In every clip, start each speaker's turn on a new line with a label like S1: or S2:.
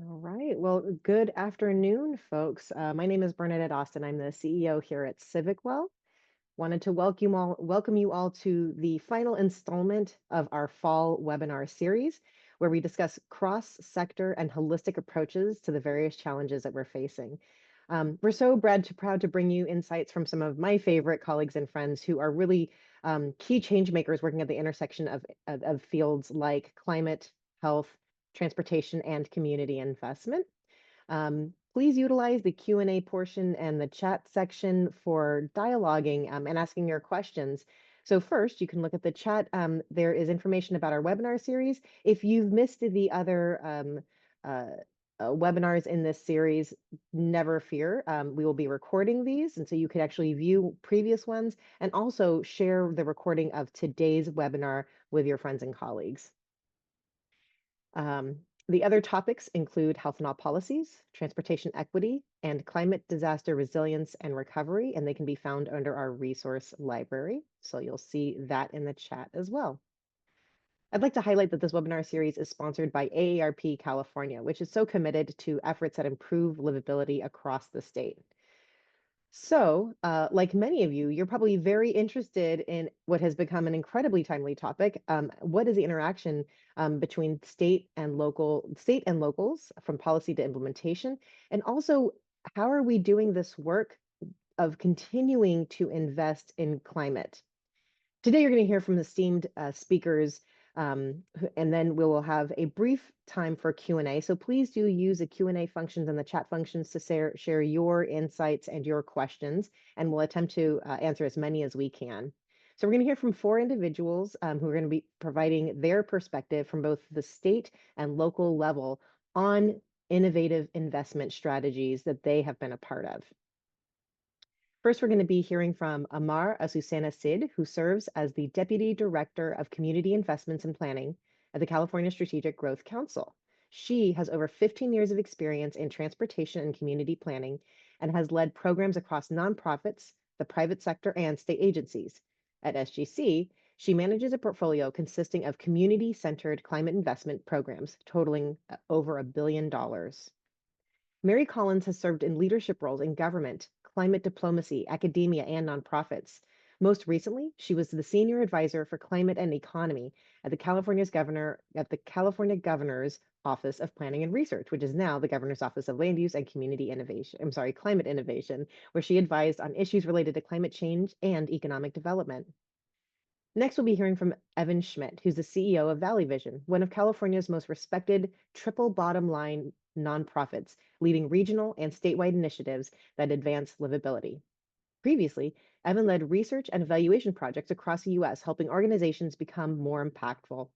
S1: All right. Well, good afternoon, folks. My name is Bernadette Austin. I'm the CEO here at CivicWell. Wanted to welcome you all to the final installment of our fall webinar series, where we discuss cross-sector and holistic approaches to the various challenges that we're facing. We're so proud to bring you insights from some of my favorite colleagues and friends who are really key change makers working at the intersection of fields like climate, health, transportation, and community investment. Please utilize the Q&A portion and the chat section for dialoguing and asking your questions. So first, you can look at the chat. There is information about our webinar series. If you've missed the other webinars in this series, never fear. We will be recording these, and so you can actually view previous ones and also share the recording of today's webinar with your friends and colleagues. The other topics include health and all policies, transportation equity, and climate disaster resilience and recovery, and they can be found under our resource library. So you'll see that in the chat as well. I'd like to highlight that this webinar series is sponsored by AARP California, which is so committed to efforts that improve livability across the state. So, like many of you, you're probably very interested in what has become an incredibly timely topic. What is the interaction between state and locals from policy to implementation? And also, how are we doing this work of continuing to invest in climate? Today, you're going to hear from esteemed speakers, and then we will have a brief time for Q&A. So please do use the Q&A functions and the chat functions to share your insights and your questions, and we'll attempt to answer as many as we can. So we're going to hear from 4 individuals who are going to be providing their perspective from both the state and local level on innovative investment strategies that they have been a part of. First, we're going to be hearing from Amar Azucena Sid, who serves as the Deputy Director of Community Investments and Planning at the California Strategic Growth Council. She has over 15 years of experience in transportation and community planning and has led programs across nonprofits, the private sector, and state agencies. At SGC, she manages a portfolio consisting of community-centered climate investment programs totaling over $1 billion. Mary Collins has served in leadership roles in government, climate diplomacy, academia, and nonprofits. Most recently, she was the senior advisor for climate and economy at the California Governor's Office of Planning and Research, which is now the Governor's Office of Land Use and Climate Innovation, where she advised on issues related to climate change and economic development. Next, we'll be hearing from Evan Schmidt, who's the CEO of Valley Vision, one of California's most respected triple bottom line nonprofits, leading regional and statewide initiatives that advance livability. Previously, Evan led research and evaluation projects across the U.S., helping organizations become more impactful.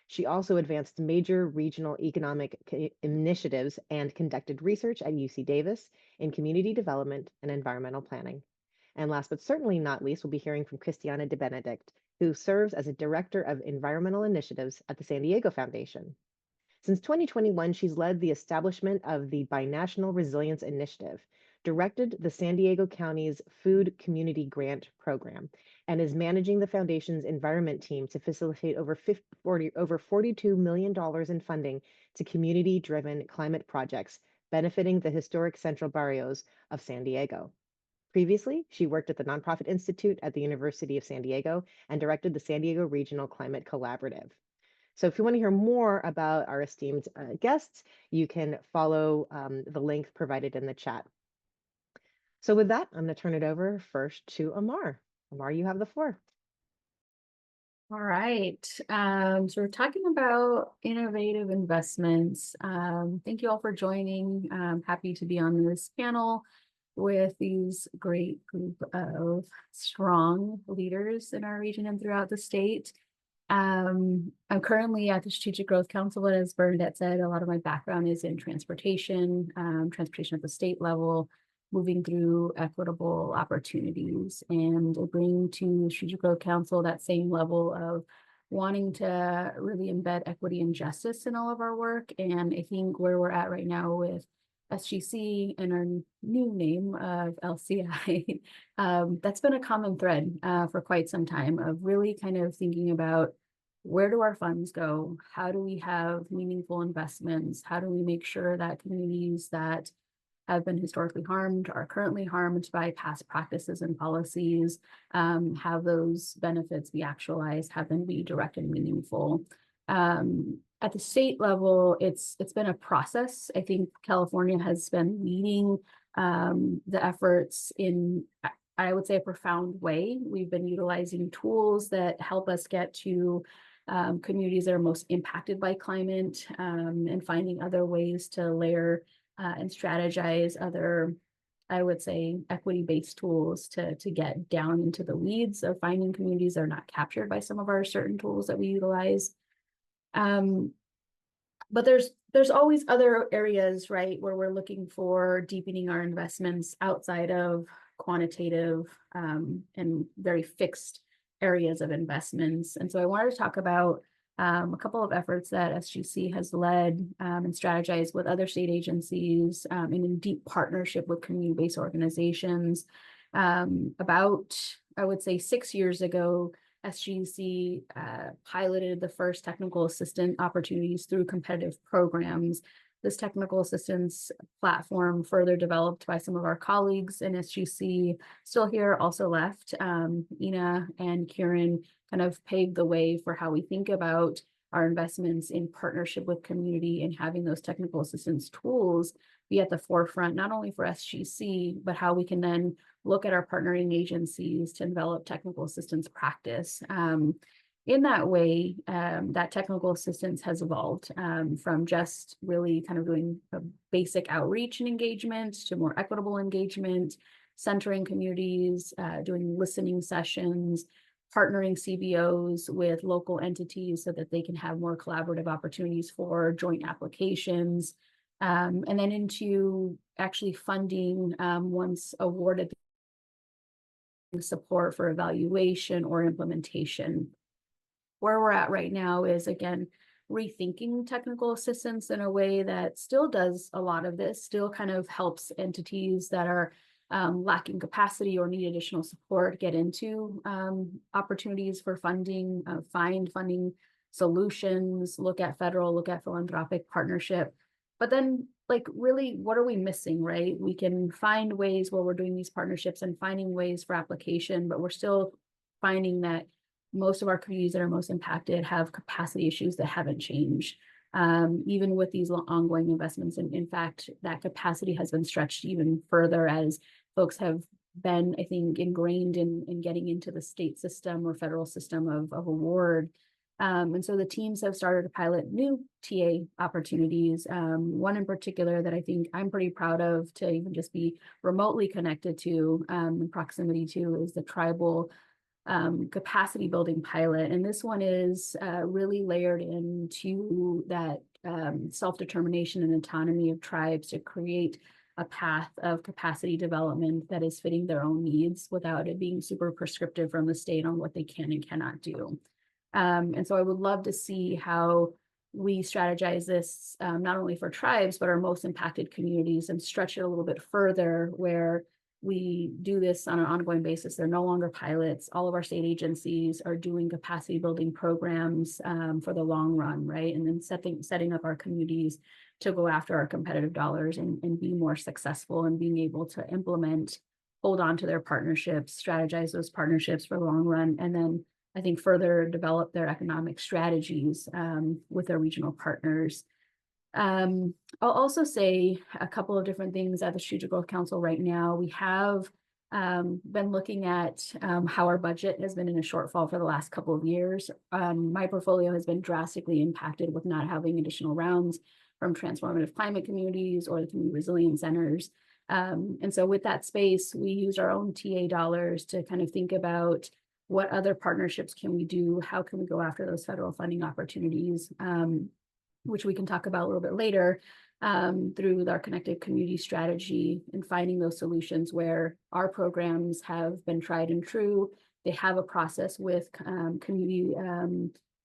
S1: She also advanced major regional economic initiatives and conducted research at UC Davis in community development and environmental planning. And last but certainly not least, we'll be hearing from Christiana DeBenedict, who serves as a Director of Environmental Initiatives at the San Diego Foundation. Since 2021, she's led the establishment of the Binational Resilience Initiative, directed the San Diego County's Food Community Grant Program, and is managing the foundation's environment team to facilitate over $42 million in funding to community-driven climate projects benefiting the historic central barrios of San Diego. Previously, she worked at the Nonprofit Institute at the University of San Diego and directed the San Diego Regional Climate Collaborative. So if you want to hear more about our esteemed guests, you can follow the link provided in the chat. So with that, I'm going to turn it over first to Amar. Amar, you have the floor.
S2: All right. So we're talking about innovative investments. Thank you all for joining. I'm happy to be on this panel with these great group of strong leaders in our region and throughout the state. I'm currently at the Strategic Growth Council, but as Bernadette said, a lot of my background is in transportation, transportation at the state level, moving through equitable opportunities, and bring to Strategic Growth Council that same level of wanting to really embed equity and justice in all of our work. And I think where we're at right now with SGC and our new name of LCI, that's been a common thread for quite some time of really kind of thinking about where do our funds go? How do we have meaningful investments? How do we make sure that communities that have been historically harmed, are currently harmed by past practices and policies, have those benefits be actualized, have them be direct and meaningful. At the state level, it's been a process. I think California has been leading the efforts in, I would say, a profound way. We've been utilizing tools that help us get to communities that are most impacted by climate, and finding other ways to layer and strategize other, I would say, equity-based tools to get down into the weeds of finding communities that are not captured by some of our certain tools that we utilize. But there's always other areas, right, where we're looking for deepening our investments outside of quantitative and very fixed areas of investments. And so I wanted to talk about a couple of efforts that SGC has led and strategized with other state agencies and in deep partnership with community-based organizations. About, I would say, 6 years ago, SGC piloted the first technical assistant opportunities through competitive programs. This technical assistance platform, further developed by some of our colleagues in SGC, still here, also left, Ina and Kieran, kind of paved the way for how we think about our investments in partnership with community and having those technical assistance tools be at the forefront, not only for SGC, but how we can then look at our partnering agencies to develop technical assistance practice. In that way, that technical assistance has evolved from just really kind of doing a basic outreach and engagement to more equitable engagement, centering communities, doing listening sessions, partnering CBOs with local entities so that they can have more collaborative opportunities for joint applications, and then into actually funding once awarded support for evaluation or implementation. Where we're at right now is, again, rethinking technical assistance in a way that still does a lot of this, still kind of helps entities that are lacking capacity or need additional support get into opportunities for funding, find funding solutions, look at federal, look at philanthropic partnership. But then, like, really, what are we missing, right? We can find ways where we're doing these partnerships and finding ways for application, but we're still finding that most of our communities that are most impacted have capacity issues that haven't changed. Even with these ongoing investments. And in fact, that capacity has been stretched even further as folks have been, I think, ingrained in getting into the state system or federal system of award. And so the teams have started to pilot new TA opportunities. One in particular that I think I'm pretty proud of to even just be remotely connected to in proximity to is the tribal capacity building pilot. And this one is really layered into that self-determination and autonomy of tribes to create a path of capacity development that is fitting their own needs without it being super prescriptive from the state on what they can and cannot do. And so I would love to see how we strategize this not only for tribes, but our most impacted communities and stretch it a little bit further where we do this on an ongoing basis. They're no longer pilots. All of our state agencies are doing capacity building programs for the long run, right? And then setting up our communities to go after our competitive dollars and be more successful and being able to implement, hold on to their partnerships, strategize those partnerships for the long run, and then I think further develop their economic strategies with their regional partners. I'll also say a couple of different things at the Strategic Growth Council right now. We have been looking at how our budget has been in a shortfall for the last couple of years. My portfolio has been drastically impacted with not having additional rounds from transformative climate communities or the community resilience centers. And so with that space, we used our own TA dollars to kind of think about what other partnerships can we do? How can we go after those federal funding opportunities? Which we can talk about a little bit later through our connected community strategy and finding those solutions where our programs have been tried and true. They have a process with community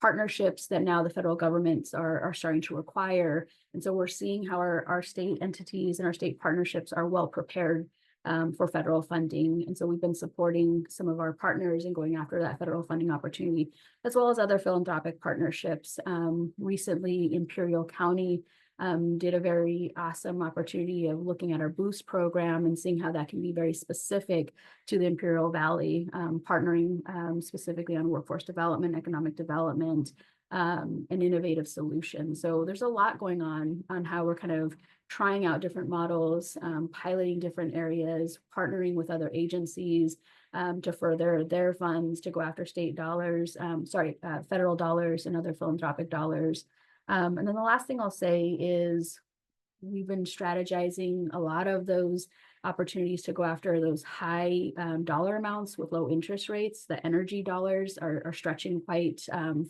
S2: partnerships that now the federal governments are starting to require. And so we're seeing how our state entities and our state partnerships are well prepared for federal funding. And so we've been supporting some of our partners and going after that federal funding opportunity, as well as other philanthropic partnerships. Recently, Imperial County did a very awesome opportunity of looking at our Boost program and seeing how that can be very specific to the Imperial Valley, partnering specifically on workforce development, economic development, and innovative solutions. So there's a lot going on how we're kind of trying out different models, piloting different areas, partnering with other agencies to further their funds to go after state dollars, federal dollars and other philanthropic dollars. And then the last thing I'll say is we've been strategizing a lot of those opportunities to go after those high dollar amounts with low interest rates. The energy dollars are stretching quite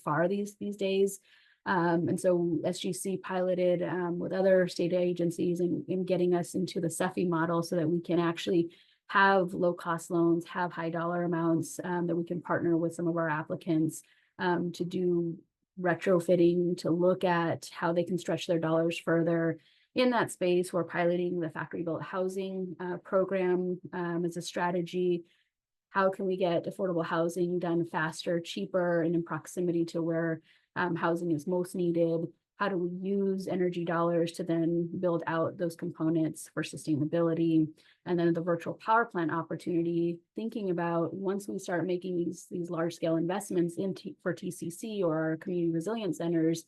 S2: far these days. And so SGC piloted with other state agencies in getting us into the CEFI model so that we can actually have low cost loans, have high dollar amounts that we can partner with some of our applicants to do retrofitting, to look at how they can stretch their dollars further. In that space, we're piloting the factory built housing program as a strategy. How can we get affordable housing done faster, cheaper, and in proximity to where housing is most needed? How do we use energy dollars to then build out those components for sustainability? And then the virtual power plant opportunity, thinking about once we start making these large scale investments for TCC or our community resilience centers,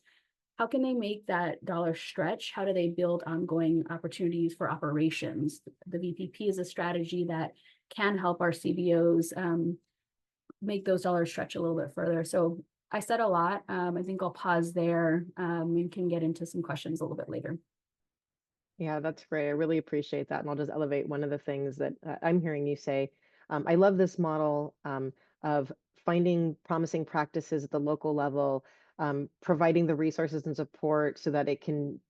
S2: how can they make that dollar stretch? How do they build ongoing opportunities for operations? The VPP is a strategy that can help our CBOs make those dollars stretch a little bit further. So I said a lot. I think I'll pause there and can get into some questions a little bit later.
S1: Yeah, that's great. I really appreciate that. And I'll just elevate one of the things that I'm hearing you say. I love this model of finding promising practices at the local level, providing the resources and support so that it can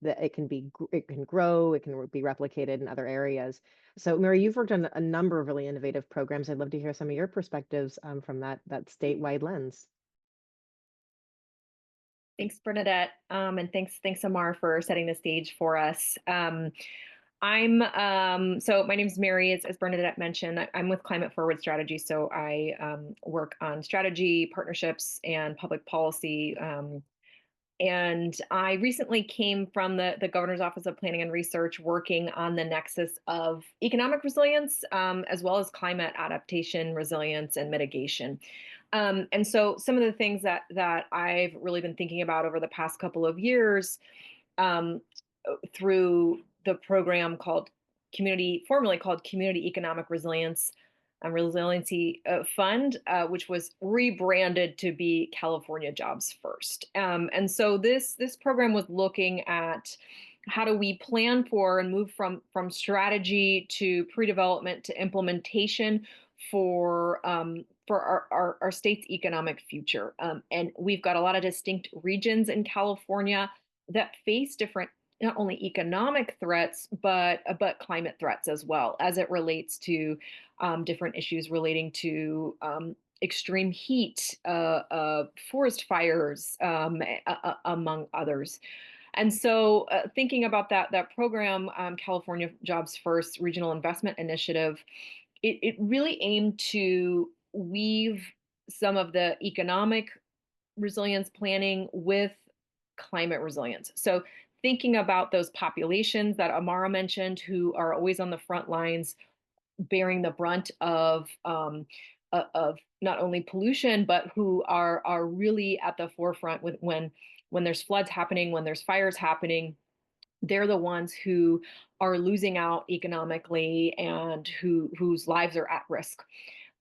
S1: grow, it can be replicated in other areas. So, Mary, you've worked on a number of really innovative programs. I'd love to hear some of your perspectives from that statewide lens.
S3: Thanks, Bernadette, and thanks, Amar, for setting the stage for us. So my name is Mary, as Bernadette mentioned. I'm with Climate Forward Strategy, so I work on strategy, partnerships, and public policy. And I recently came from the Governor's Office of Planning and Research, working on the nexus of economic resilience, as well as climate adaptation, resilience, and mitigation. And so some of the things that I've really been thinking about over the past couple of years through the program formerly called Community Economic Resilience and Resiliency Fund, which was rebranded to be California Jobs First. And so this program was looking at how do we plan for and move from strategy to pre-development to implementation for our state's economic future. And we've got a lot of distinct regions in California that face different, not only economic threats, but climate threats as well, as it relates to different issues relating to extreme heat, forest fires, among others. And so thinking about that program, California Jobs First Regional Investment Initiative, it really aimed to weave some of the economic resilience planning with climate resilience. So thinking about those populations that Amara mentioned, who are always on the front lines, bearing the brunt of not only pollution, but who are really at the forefront when there's floods happening, when there's fires happening. They're the ones who are losing out economically and whose lives are at risk.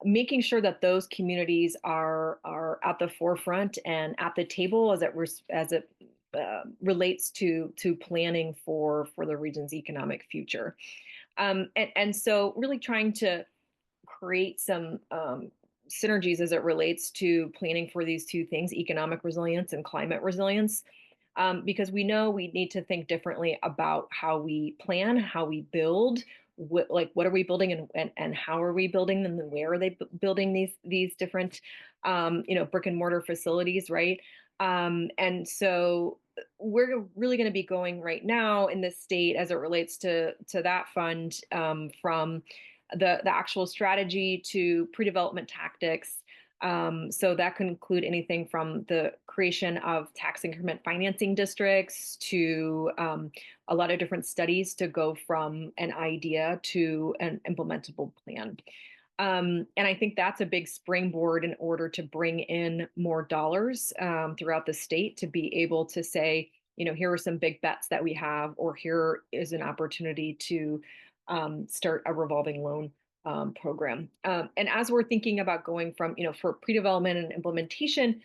S3: Making sure that those communities are at the forefront and at the table as it relates to planning for the region's economic future, and so really trying to create some synergies as it relates to planning for these two things, economic resilience and climate resilience. Because we know we need to think differently about how we plan, how we build, what are we building and how are we building them, and where are they building these different brick and mortar facilities, right? And so we're really going to be going right now in this state as it relates to that fund from the actual strategy to pre-development tactics. So that could include anything from the creation of tax increment financing districts to a lot of different studies to go from an idea to an implementable plan. And I think that's a big springboard in order to bring in more dollars throughout the state to be able to say, here are some big bets that we have, or here is an opportunity to start a revolving loan program. And as we're thinking about going from, for pre-development and implementation,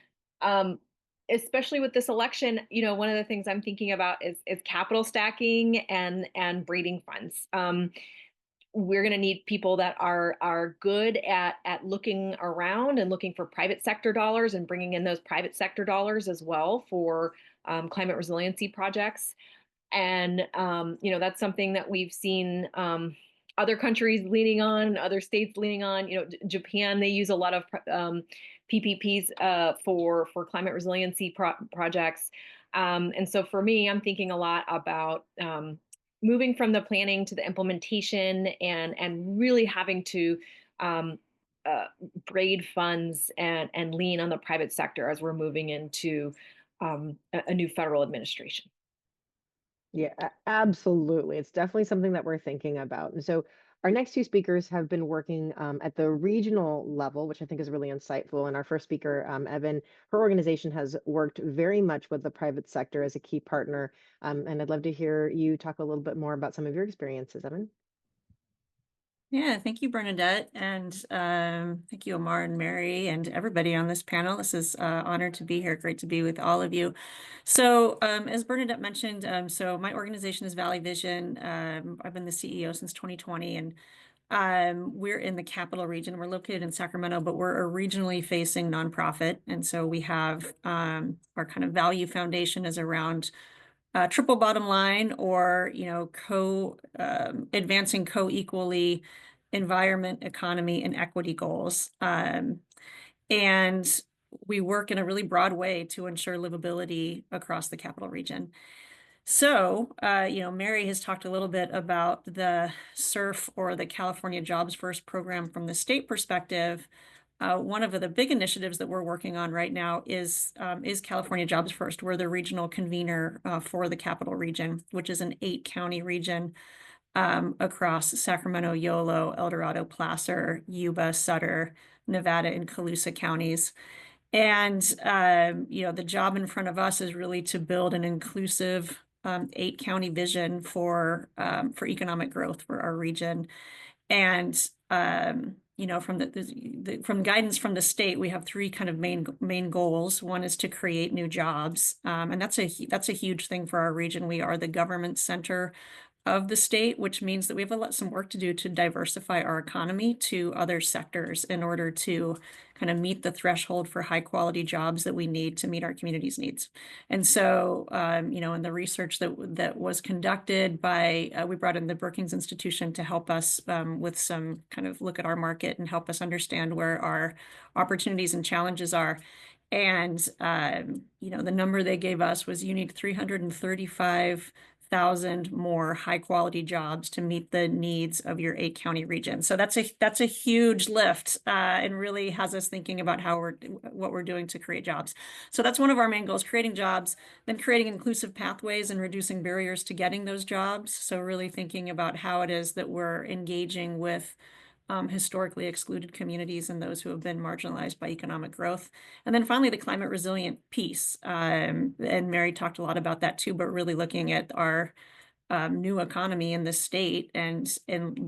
S3: especially with this election, one of the things I'm thinking about is capital stacking and breeding funds. We're going to need people that are good at looking around and looking for private sector dollars and bringing in those private sector dollars as well for climate resiliency projects. And that's something that we've seen other countries leaning on, other states leaning on. Japan, they use a lot of PPPs for climate resiliency projects. And so for me, I'm thinking a lot about moving from the planning to the implementation and really having to braid funds and lean on the private sector as we're moving into a new federal administration.
S1: Yeah, absolutely. It's definitely something that we're thinking about. And so our next two speakers have been working at the regional level, which I think is really insightful. And our first speaker, Evan, her organization has worked very much with the private sector as a key partner. And I'd love to hear you talk a little bit more about some of your experiences, Evan.
S4: Yeah, thank you, Bernadette, and thank you, Amar and Mary, and everybody on this panel. This is honored to be here. Great to be with all of you. So, as Bernadette mentioned, so my organization is Valley Vision. I've been the CEO since 2020, and we're in the capital region. We're located in Sacramento, but we're a regionally facing nonprofit, and so we have our kind of value foundation is around triple bottom line, or advancing co-equally environment, economy, and equity goals. And we work in a really broad way to ensure livability across the capital region. So, Mary has talked a little bit about the SURF, or the California Jobs First program, from the state perspective. One of the big initiatives that we're working on right now is California Jobs First. We're the regional convener for the capital region, which is an 8-county region across Sacramento, Yolo, El Dorado, Placer, Yuba, Sutter, Nevada, and Colusa counties. And the job in front of us is really to build an inclusive 8-county vision for economic growth for our region. And from guidance from the state, we have 3 kind of main goals. One is to create new jobs, and that's a huge thing for our region. We are the government center of the state, which means that we have some work to do to diversify our economy to other sectors in order to kind of meet the threshold for high quality jobs that we need to meet our community's needs. And so, in the research that was conducted by, we brought in the Brookings Institution to help us with some kind of look at our market and help us understand where our opportunities and challenges are. And, the number they gave us was you need 335,000 more high quality jobs to meet the needs of your 8-county region. So that's a huge lift, and really has us thinking about what we're doing to create jobs. So that's one of our main goals: creating jobs, then creating inclusive pathways and reducing barriers to getting those jobs. So really thinking about how it is that we're engaging with historically excluded communities and those who have been marginalized by economic growth. And then finally, the climate resilient piece. And Mary talked a lot about that too, but really looking at our new economy in the state and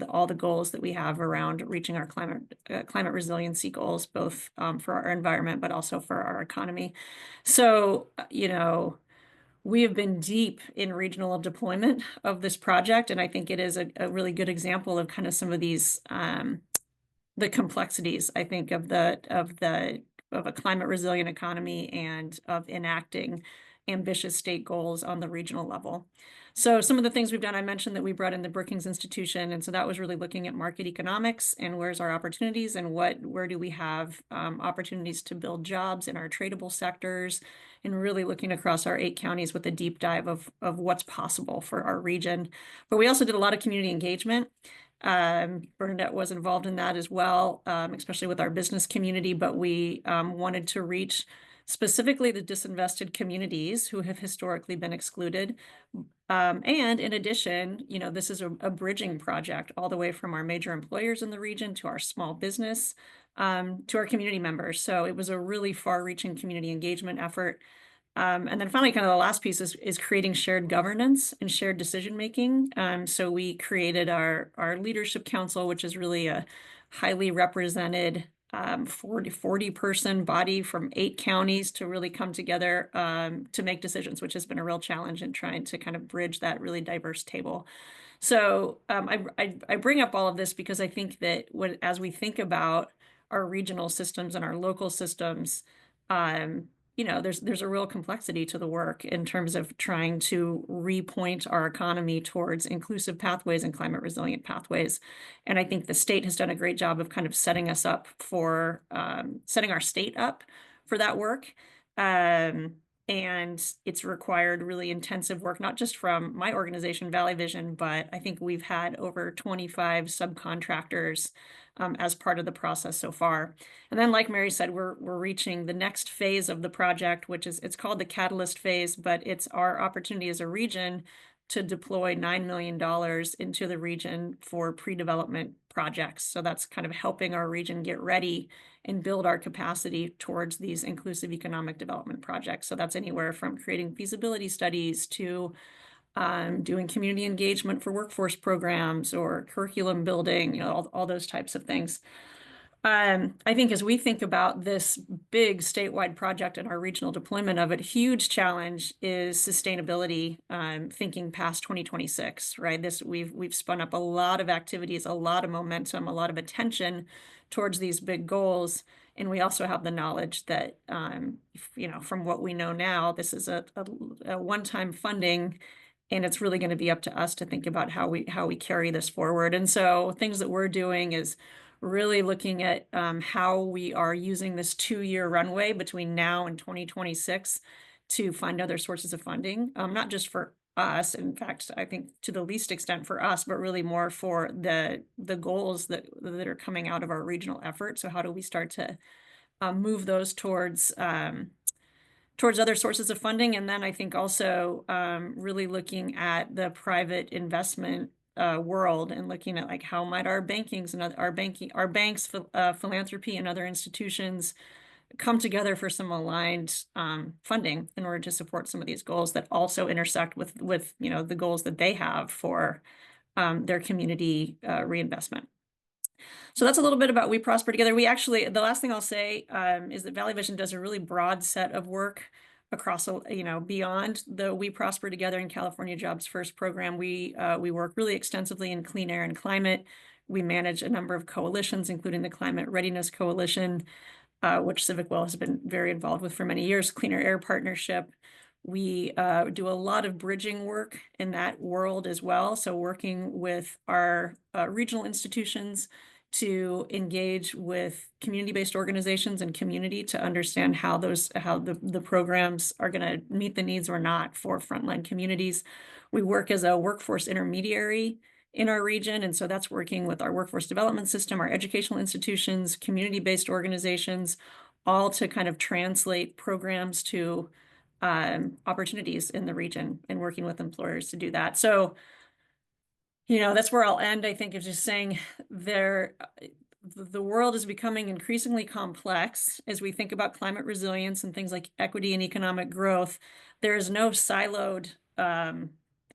S4: all the goals that we have around reaching our climate resiliency goals, both for our environment, but also for our economy. So, we have been deep in regional deployment of this project, and I think it is a really good example of kind of some of these the complexities, I think, of a climate resilient economy and of enacting ambitious state goals on the regional level. So some of the things we've done, I mentioned that we brought in the Brookings Institution, and so that was really looking at market economics and where's our opportunities and where do we have opportunities to build jobs in our tradable sectors, and really looking across our 8 counties with a deep dive of what's possible for our region. But we also did a lot of community engagement. Bernadette was involved in that as well, especially with our business community, but we wanted to reach specifically the disinvested communities who have historically been excluded. And in addition, you know, this is a bridging project all the way from our major employers in the region to our small business, to our community members. So it was a really far-reaching community engagement effort. And then finally, kind of the last piece is creating shared governance and shared decision-making. So we created our leadership council, which is really a highly represented 40 person body from 8 counties to really come together to make decisions, which has been a real challenge in trying to kind of bridge that really diverse table. So I bring up all of this because I think that as we think about our regional systems and our local systems, you know, there's a real complexity to the work in terms of trying to repoint our economy towards inclusive pathways and climate resilient pathways. And I think the state has done a great job of kind of setting us up for, setting our state up for that work. And it's required really intensive work, not just from my organization, Valley Vision, but I think we've had over 25 subcontractors as part of the process so far. And then, like Mary said, we're reaching the next phase of the project, which is, it's called the Catalyst phase, but it's our opportunity as a region to deploy $9 million into the region for pre-development projects. So that's kind of helping our region get ready and build our capacity towards these inclusive economic development projects. So that's anywhere from creating feasibility studies to doing community engagement for workforce programs or curriculum building, you know, all those types of things. I think as we think about this big statewide project and our regional deployment of it, huge challenge is sustainability, thinking past 2026, right? We've spun up a lot of activities, a lot of momentum, a lot of attention towards these big goals. And we also have the knowledge that, you know, from what we know now, this is a one-time funding, and it's really going to be up to us to think about how we carry this forward. And so things that we're doing is really looking at how we are using this 2-year runway between now and 2026 to find other sources of funding, not just for us, in fact, I think to the least extent for us, but really more for the goals that are coming out of our regional effort. So how do we start to move those towards other sources of funding? And then I think also really looking at the private investment world and looking at like how might our bankings and our banks, philanthropy and other institutions come together for some aligned funding in order to support some of these goals that also intersect with you know, the goals that they have for their community reinvestment. So that's a little bit about We Prosper Together. We actually, the last thing I'll say is that Valley Vision does a really broad set of work across, you know, beyond the We Prosper Together and California Jobs First program. We work really extensively in clean air and climate. We manage a number of coalitions, including the Climate Readiness Coalition, which Civic Well has been very involved with for many years, Cleaner Air Partnership. We do a lot of bridging work in that world as well. So working with our regional institutions to engage with community-based organizations and community to understand how the programs are going to meet the needs or not for frontline communities. We work as a workforce intermediary in our region, and so that's working with our workforce development system, our educational institutions, community-based organizations, all to kind of translate programs to opportunities in the region and working with employers to do that. So, you know, that's where I'll end, I think, of just saying the world is becoming increasingly complex as we think about climate resilience and things like equity and economic growth. There is no siloed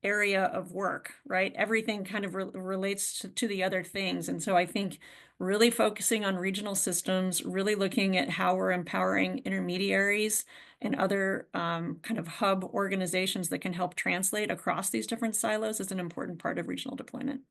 S4: area of work, right? Everything kind of relates to the other things. And so I think really focusing on regional systems, really looking at how we're empowering intermediaries and other kind of hub organizations that can help translate across these different silos is an important part of regional deployment.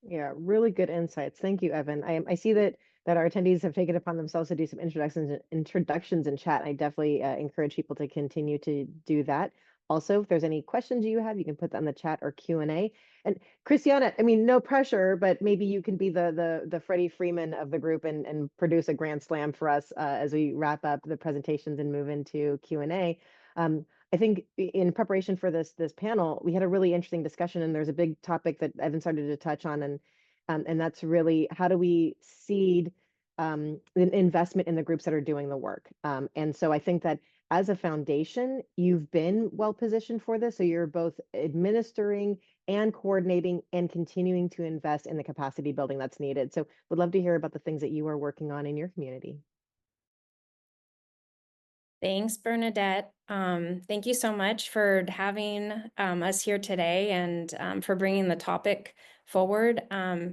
S1: Yeah, really good insights. Thank you, Evan. I see that that our attendees have taken upon themselves to do some introductions in chat. I definitely encourage people to continue to do that. Also, if there's any questions you have, you can put that in the chat or Q&A. And Christiana, I mean, no pressure, but maybe you can be the Freddie Freeman of the group and produce a grand slam for us as we wrap up the presentations and move into Q&A. I think in preparation for this panel, we had a really interesting discussion, and there's a big topic that Evan started to touch on, and that's really how do we seed an investment in the groups that are doing the work. And so I think that as a foundation, you've been well positioned for this. So you're both administering and coordinating and continuing to invest in the capacity building that's needed. So would love to hear about the things that you are working on in your community.
S5: Thanks, Bernadette. Thank you so much for having us here today and for bringing the topic forward.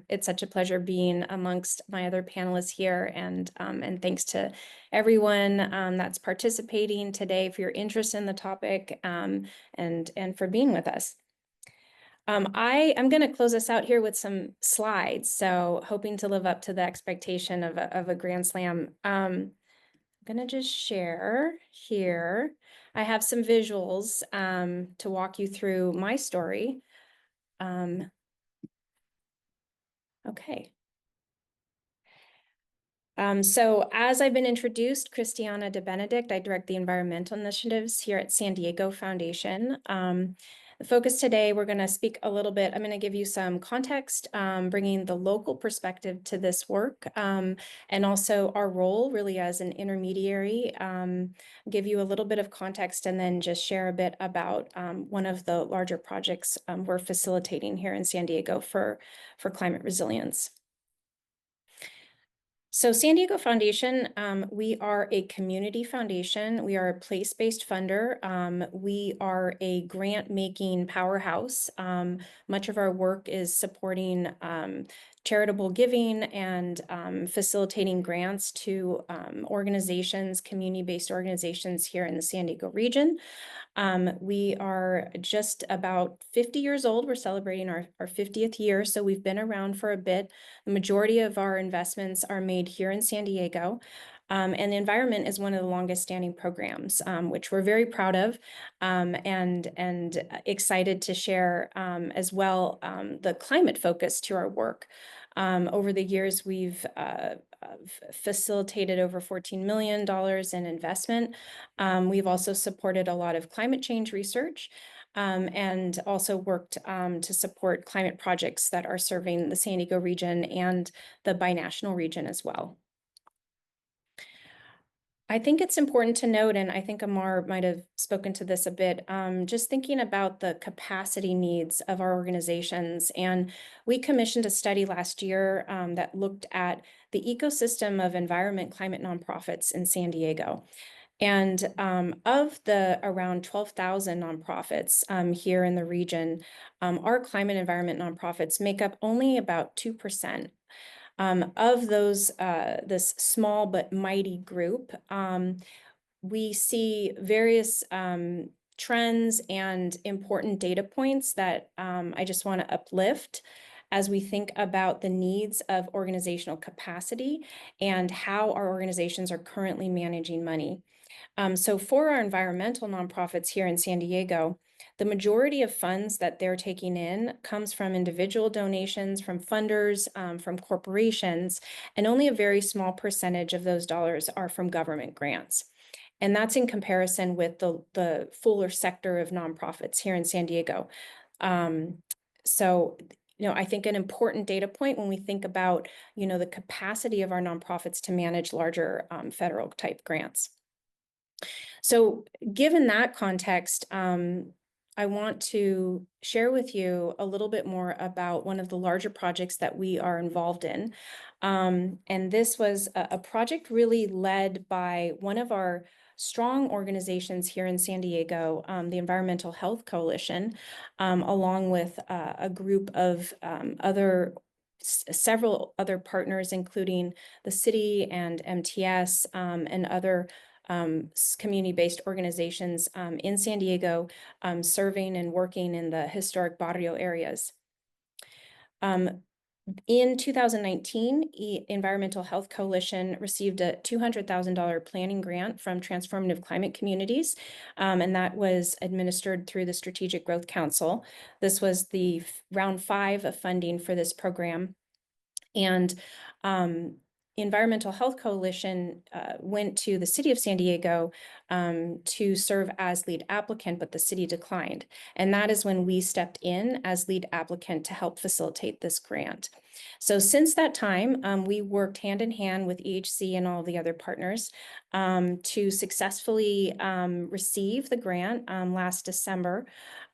S5: It's such a pleasure being amongst my other panelists here, and thanks to everyone that's participating today for your interest in the topic and for being with us. I am going to close us out here with some slides, so hoping to live up to the expectation of a grand slam. I'm going to just share here. I have some visuals to walk you through my story. Okay. So as I've been introduced, Christiana DeBenedict, I direct the environmental initiatives here at San Diego Foundation. The focus today, we're going to speak a little bit, I'm going to give you some context, bringing the local perspective to this work, and also our role really as an intermediary, give you a little bit of context, and then just share a bit about one of the larger projects we're facilitating here in San Diego for climate resilience. So San Diego Foundation, we are a community foundation. We are a place-based funder. We are a grant-making powerhouse. Much of our work is supporting charitable giving and facilitating grants to organizations, community-based organizations here in the San Diego region. We are just about 50 years old. We're celebrating our 50th year, so we've been around for a bit. The majority of our investments are made here in San Diego, and the environment is one of the longest standing programs, which we're very proud of, and excited to share as well the climate focus to our work. Over the years, we've facilitated over $14 million in investment. We've also supported a lot of climate change research and also worked to support climate projects that are serving the San Diego region and the binational region as well. I think it's important to note, and I think Amar might have spoken to this a bit, just thinking about the capacity needs of our organizations. And we commissioned a study last year that looked at the ecosystem of environment climate nonprofits in San Diego. And of the around 12,000 nonprofits here in the region, our climate environment nonprofits make up only about 2%. Of those, this small but mighty group, we see various trends and important data points that I just want to uplift as we think about the needs of organizational capacity and how our organizations are currently managing money. So for our environmental nonprofits here in San Diego, the majority of funds that they're taking in comes from individual donations, from funders, from corporations, and only a very small percentage of those dollars are from government grants. And that's in comparison with the fuller sector of nonprofits here in San Diego. So, I think an important data point when we think about, the capacity of our nonprofits to manage larger federal type grants. So given that context, I want to share with you a little bit more about one of the larger projects that we are involved in. And this was a project really led by one of our strong organizations here in San Diego, the Environmental Health Coalition, along with a group of several other partners, including the city and MTS and other community-based organizations in San Diego, serving and working in the historic barrio areas. In 2019, Environmental Health Coalition received a $200,000 planning grant from Transformative Climate Communities, and that was administered through the Strategic Growth Council. This was the round 5 of funding for this program. And Environmental Health Coalition went to the city of San Diego to serve as lead applicant, but the city declined. And that is when we stepped in as lead applicant to help facilitate this grant. So since that time, we worked hand in hand with EHC and all the other partners to successfully receive the grant last December.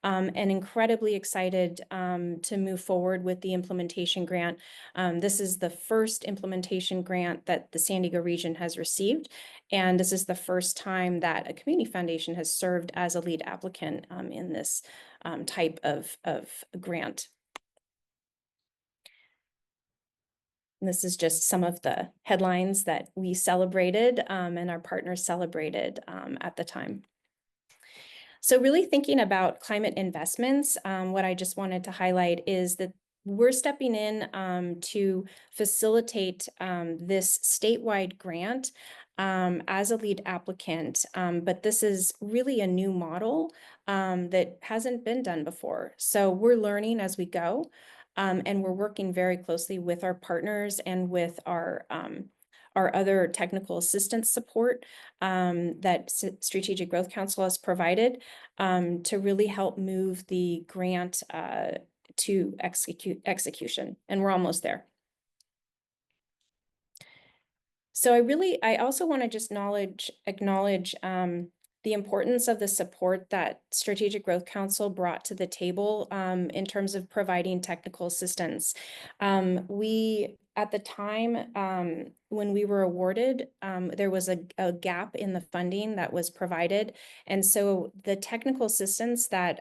S5: And incredibly excited to move forward with the implementation grant. This is the first implementation grant that the San Diego region has received, and this is the first time that a community foundation has served as a lead applicant in this type of grant. And this is just some of the headlines that we celebrated and our partners celebrated at the time. So really thinking about climate investments, what I just wanted to highlight is that we're stepping in to facilitate this statewide grant as a lead applicant, but this is really a new model that hasn't been done before. So we're learning as we go, and we're working very closely with our partners and with our other technical assistance support that Strategic Growth Council has provided to really help move the grant to execution, and we're almost there. So I also want to just acknowledge the importance of the support that Strategic Growth Council brought to the table in terms of providing technical assistance. We, at the time when we were awarded, there was a gap in the funding that was provided. And so the technical assistance that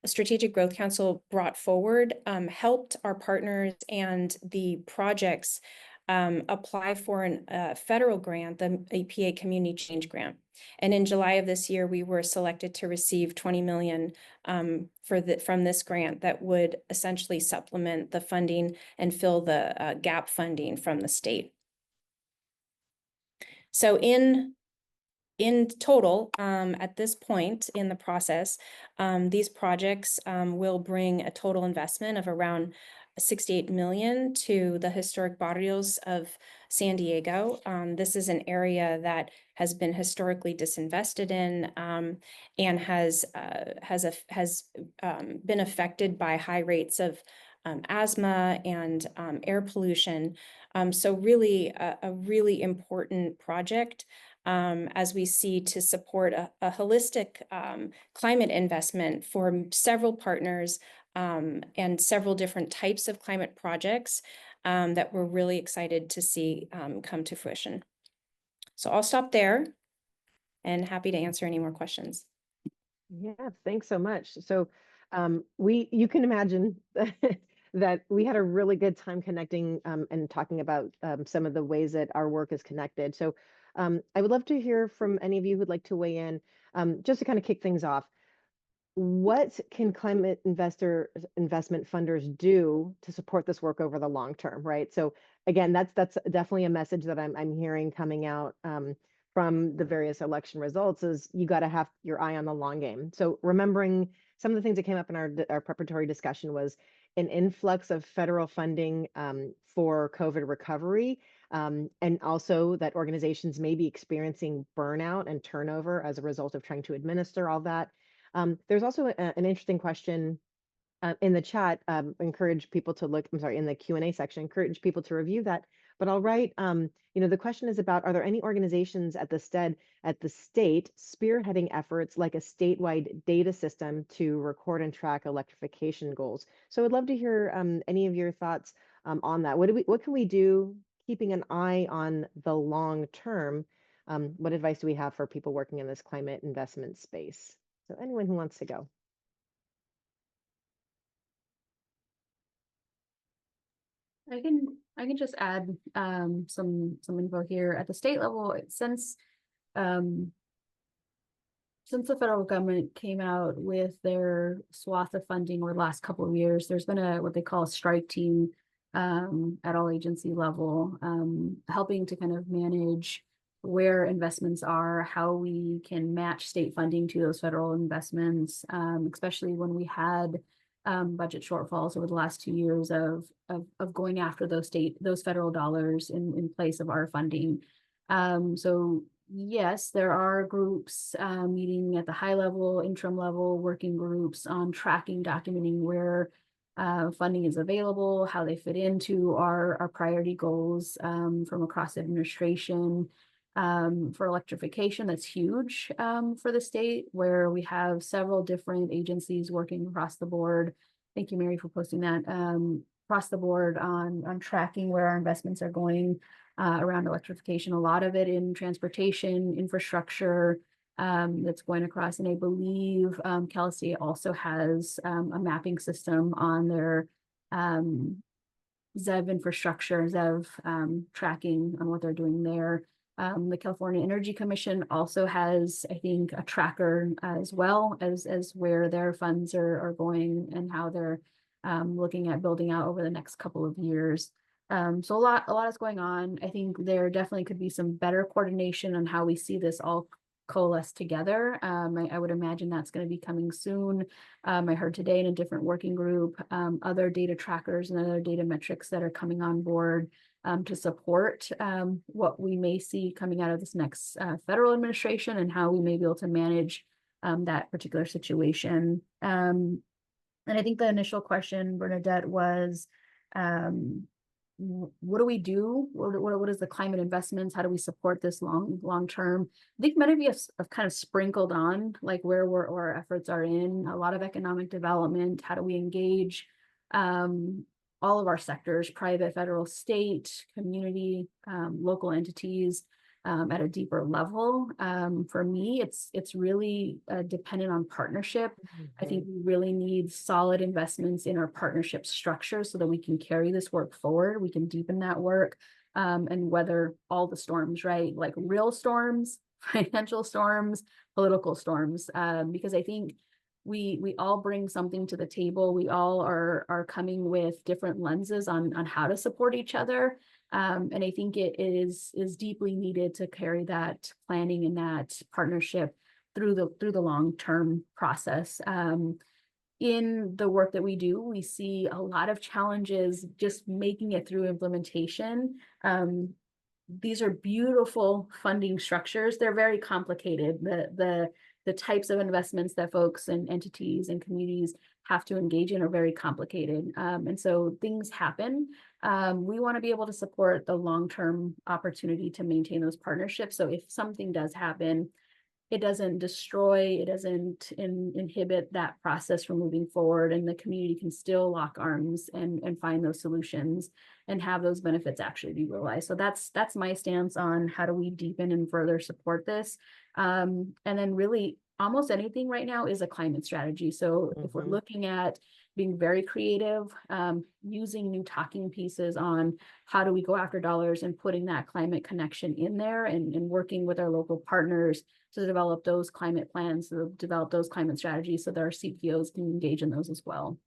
S5: Strategic Growth Council brought forward helped our partners and the projects apply for a federal grant, the EPA Community Change Grant. And in July of this year, we were selected to receive $20 million from this grant that would essentially supplement the funding and fill the gap funding from the state. So in total, at this point in the process, these projects will bring a total investment of around $68 million to the historic barrios of San Diego. This is an area that has been historically disinvested in and has been affected by high rates of asthma and air pollution. So really a really important project as we see to support a holistic climate investment for several partners and several different types of climate projects that we're really excited to see come to fruition. So I'll stop there and happy to answer any more questions.
S1: Yeah, thanks so much. So you can imagine that we had a really good time connecting and talking about some of the ways that our work is connected. So I would love to hear from any of you who'd like to weigh in, just to kind of kick things off. What can climate investment funders do to support this work over the long term, right? So again, that's definitely a message that I'm hearing coming out from the various election results is you got to have your eye on the long game. So remembering some of the things that came up in our preparatory discussion was an influx of federal funding for COVID recovery, and also that organizations may be experiencing burnout and turnover as a result of trying to administer all that. There's also an interesting question in the chat. Encourage people to look, I'm sorry, in the Q&A section, encourage people to review that. But I'll write, the question is about, are there any organizations at the state spearheading efforts like a statewide data system to record and track electrification goals? So I'd love to hear any of your thoughts on that. What can we do keeping an eye on the long term? What advice do we have for people working in this climate investment space? So anyone who wants to go.
S2: I can just add some info here at the state level. Since since the federal government came out with their swath of funding over the last couple of years, there's been what they call a strike team at all agency level, helping to kind of manage where investments are, how we can match state funding to those federal investments, especially when we had budget shortfalls over the last 2 years of going after those federal dollars in place of our funding. So yes, there are groups meeting at the high level, interim level, working groups on tracking, documenting where funding is available, how they fit into our priority goals from across the administration. For electrification, that's huge for the state, where we have several different agencies working across the board. Thank you, Mary, for posting that. Across the board on tracking where our investments are going around electrification, a lot of it in transportation, infrastructure, that's going across. And I believe Cal State also has a mapping system on their ZEV infrastructure, ZEV tracking on what they're doing there. The California Energy Commission also has, I think, a tracker as well as where their funds are going and how they're looking at building out over the next couple of years. So a lot is going on. I think there definitely could be some better coordination on how we see this all coalesce together. I would imagine that's going to be coming soon. I heard today in a different working group, other data trackers and other data metrics that are coming on board to support what we may see coming out of this next federal administration and how we may be able to manage that particular situation. And I think the initial question, Bernadette, was, what do we do? What is the climate investments? How do we support this long term? I think many of you have kind of sprinkled on like where our efforts are in a lot of economic development. How do we engage all of our sectors, private, federal, state, community, local entities at a deeper level? For me, it's really dependent on partnership. I think we really need solid investments in our partnership structure so that we can carry this work forward. We can deepen that work and weather all the storms, right? Like real storms, financial storms, political storms, because I think we all bring something to the table. We all are coming with different lenses on how to support each other. And I think it is deeply needed to carry that planning and that partnership through the long-term process. In the work that we do, we see a lot of challenges just making it through implementation. These are beautiful funding structures. They're very complicated. The types of investments that folks and entities and communities have to engage in are very complicated. And so things happen. We want to be able to support the long-term opportunity to maintain those partnerships. So if something does happen, it doesn't destroy, it doesn't inhibit that process from moving forward, and the community can still lock arms and find those solutions and have those benefits actually be realized. So that's my stance on how do we deepen and further support this. And then really almost anything right now is a climate strategy. So if we're looking at being very creative, using new talking pieces on how do we go after dollars and putting that climate connection in there and working with our local partners to develop those climate plans, to develop those climate strategies so that our CBOs can engage in those as well.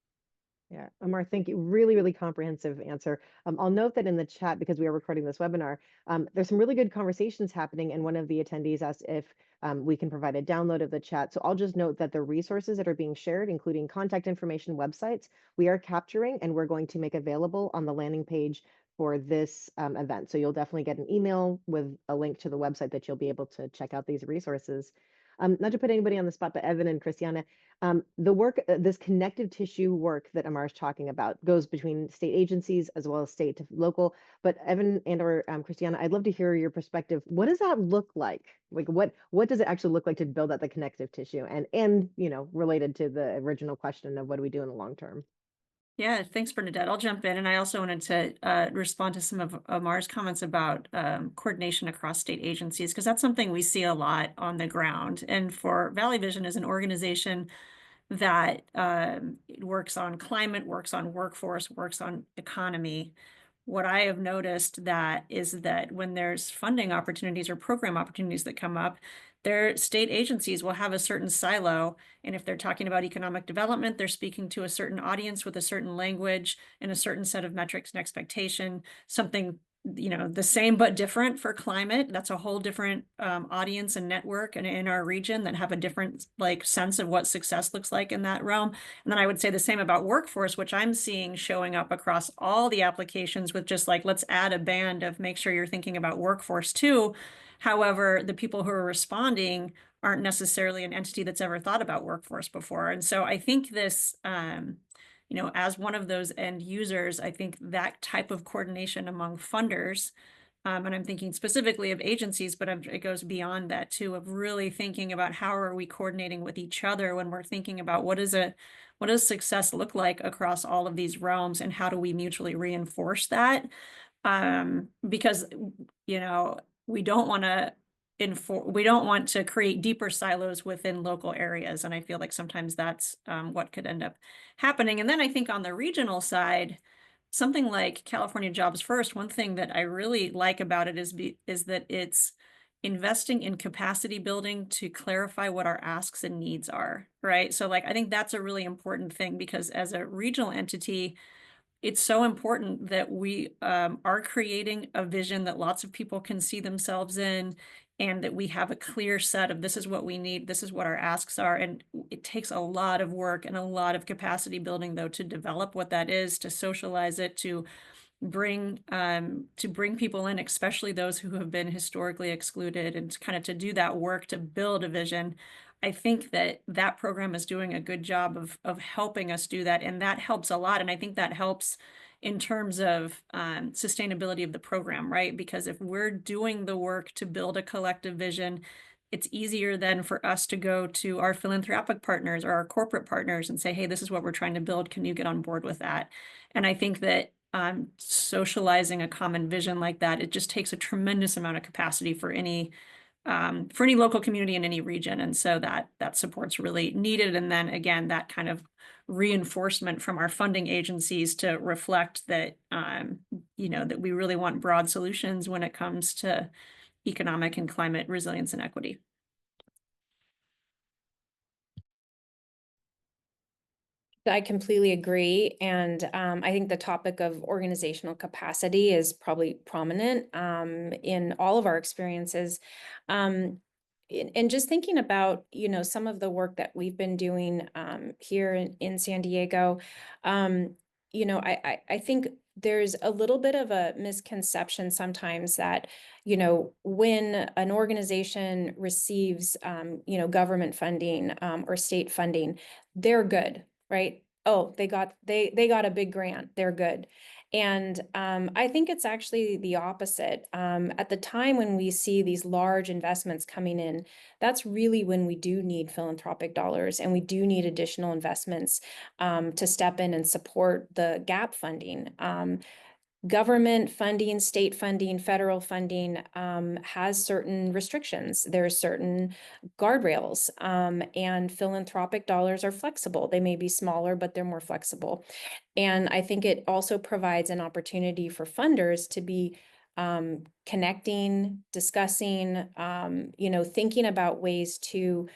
S1: Yeah, Amar, thank you. Really, really comprehensive answer. I'll note that in the chat, because we are recording this webinar, there's some really good conversations happening, and one of the attendees asked if we can provide a download of the chat. So I'll just note that the resources that are being shared, including contact information, websites, we are capturing and we're going to make available on the landing page for this event. So you'll definitely get an email with a link to the website that you'll be able to check out these resources. Not to put anybody on the spot, but Evan and Christiana, the work, this connective tissue work that Amar is talking about goes between state agencies as well as state to local. But Evan and or Christiana, I'd love to hear your perspective. What does that look like? Like what does it actually look like to build out the connective tissue? And you know, related to the original question of what do we do in the long term?
S4: Yeah, thanks, Bernadette. I'll jump in. And I also wanted to respond to some of Amar's comments about coordination across state agencies, because that's something we see a lot on the ground. And for Valley Vision as an organization that works on climate, works on workforce, works on economy, what I have noticed is that when there's funding opportunities or program opportunities that come up, their state agencies will have a certain silo. And if they're talking about economic development, they're speaking to a certain audience with a certain language and a certain set of metrics and expectation, something, you know, the same but different for climate. That's a whole different audience and network and in our region that have a different like sense of what success looks like in that realm. And then I would say the same about workforce, which I'm seeing showing up across all the applications with just like, let's add a band of make sure you're thinking about workforce too. However, the people who are responding aren't necessarily an entity that's ever thought about workforce before. And so I think this, you know, as one of those end users, I think that type of coordination among funders, and I'm thinking specifically of agencies, but it goes beyond that too, of really thinking about how are we coordinating with each other when we're thinking about what does success look like across all of these realms, and how do we mutually reinforce that? Because, you know, we don't want to create deeper silos within local areas. And I feel like sometimes that's what could end up happening. And then I think on the regional side, something like California Jobs First, one thing that I really like about it is that it's investing in capacity building to clarify what our asks and needs are, right? So like, I think that's a really important thing, because as a regional entity, it's so important that we are creating a vision that lots of people can see themselves in, and that we have a clear set of this is what we need, this is what our asks are. And it takes a lot of work and a lot of capacity building, though, to develop what that is, to socialize it, to bring people in, especially those who have been historically excluded, and kind of to do that work to build a vision. I think that program is doing a good job of helping us do that, and that helps a lot. And I think that helps in terms of sustainability of the program, right? Because if we're doing the work to build a collective vision, it's easier then for us to go to our philanthropic partners or our corporate partners and say, hey, this is what we're trying to build. Can you get on board with that? And I think that socializing a common vision like that, it just takes a tremendous amount of capacity for any local community in any region. And so that support's really needed. And then again, that kind of reinforcement from our funding agencies to reflect that, you know, that we really want broad solutions when it comes to economic and climate resilience and equity.
S5: I completely agree. And I think the topic of organizational capacity is probably prominent in all of our experiences. And just thinking about, you know, some of the work that we've been doing here in San Diego, you know, I think there's a little bit of a misconception sometimes that, you know, when an organization receives, you know, government funding or state funding, they're good. Right? Oh, they got a big grant. They're good. And I think it's actually the opposite. At the time when we see these large investments coming in, that's really when we do need philanthropic dollars, and we do need additional investments to step in and support the gap funding. Government funding, state funding, federal funding has certain restrictions. There's certain guardrails, and philanthropic dollars are flexible. They may be smaller, but they're more flexible. And I think it also provides an opportunity for funders to be connecting, discussing, you know, thinking about ways to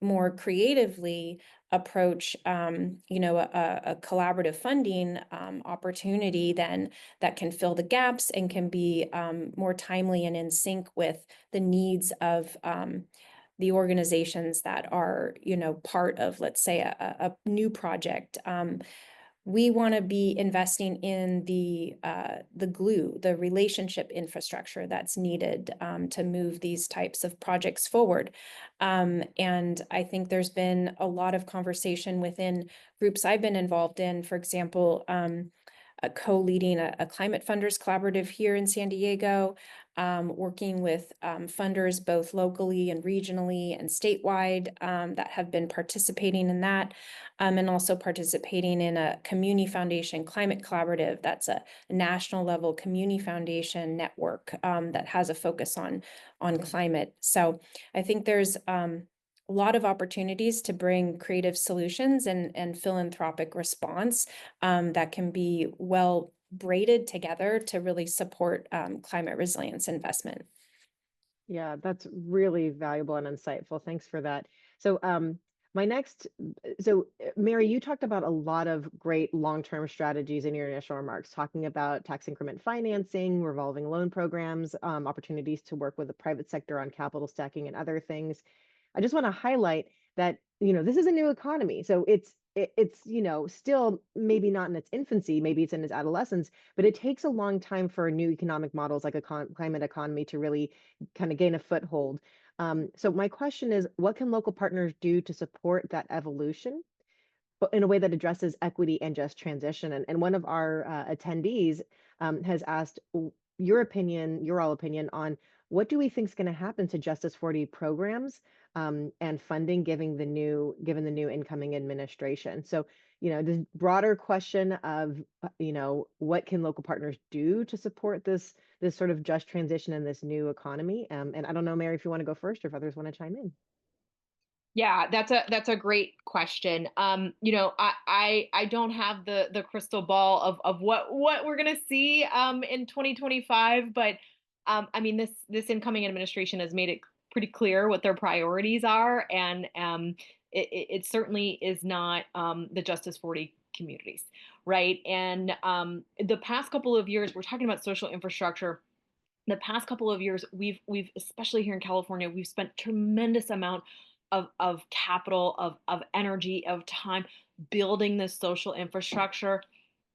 S5: more creatively approach, you know, a collaborative funding opportunity then that can fill the gaps and can be more timely and in sync with the needs of the organizations that are, you know, part of, let's say, a new project. We want to be investing in the glue, the relationship infrastructure that's needed to move these types of projects forward. And I think there's been a lot of conversation within groups I've been involved in, for example, co-leading a climate funders collaborative here in San Diego, working with funders both locally and regionally and statewide that have been participating in that, and also participating in a community foundation climate collaborative. That's a national level community foundation network that has a focus on climate. So I think there's a lot of opportunities to bring creative solutions and philanthropic response that can be well braided together to really support climate resilience investment.
S1: Yeah, that's really valuable and insightful. Thanks for that. So, my next, Mary, you talked about a lot of great long-term strategies in your initial remarks, talking about tax increment financing, revolving loan programs, opportunities to work with the private sector on capital stacking and other things. I just want to highlight that, this is a new economy. So it's, still maybe not in its infancy, maybe it's in its adolescence, but it takes a long time for new economic models like a climate economy to really kind of gain a foothold. So my question is, what can local partners do to support that evolution, but in a way that addresses equity and just transition? And one of our attendees has asked your opinion, your all opinion on what do we think is going to happen to Justice 40 programs and funding given the new incoming administration. So, this broader question of, what can local partners do to support this sort of just transition in this new economy? And I don't know, Mary, if you want to go first or if others want to chime in.
S3: Yeah, that's a great question. I don't have the crystal ball of what we're gonna see in 2025, but I mean this incoming administration has made it pretty clear what their priorities are, and it certainly is not the Justice 40 communities, right? And the past couple of years, we're talking about social infrastructure. The past couple of years, we've especially here in California, we've spent tremendous amount of capital, of energy, of time building this social infrastructure.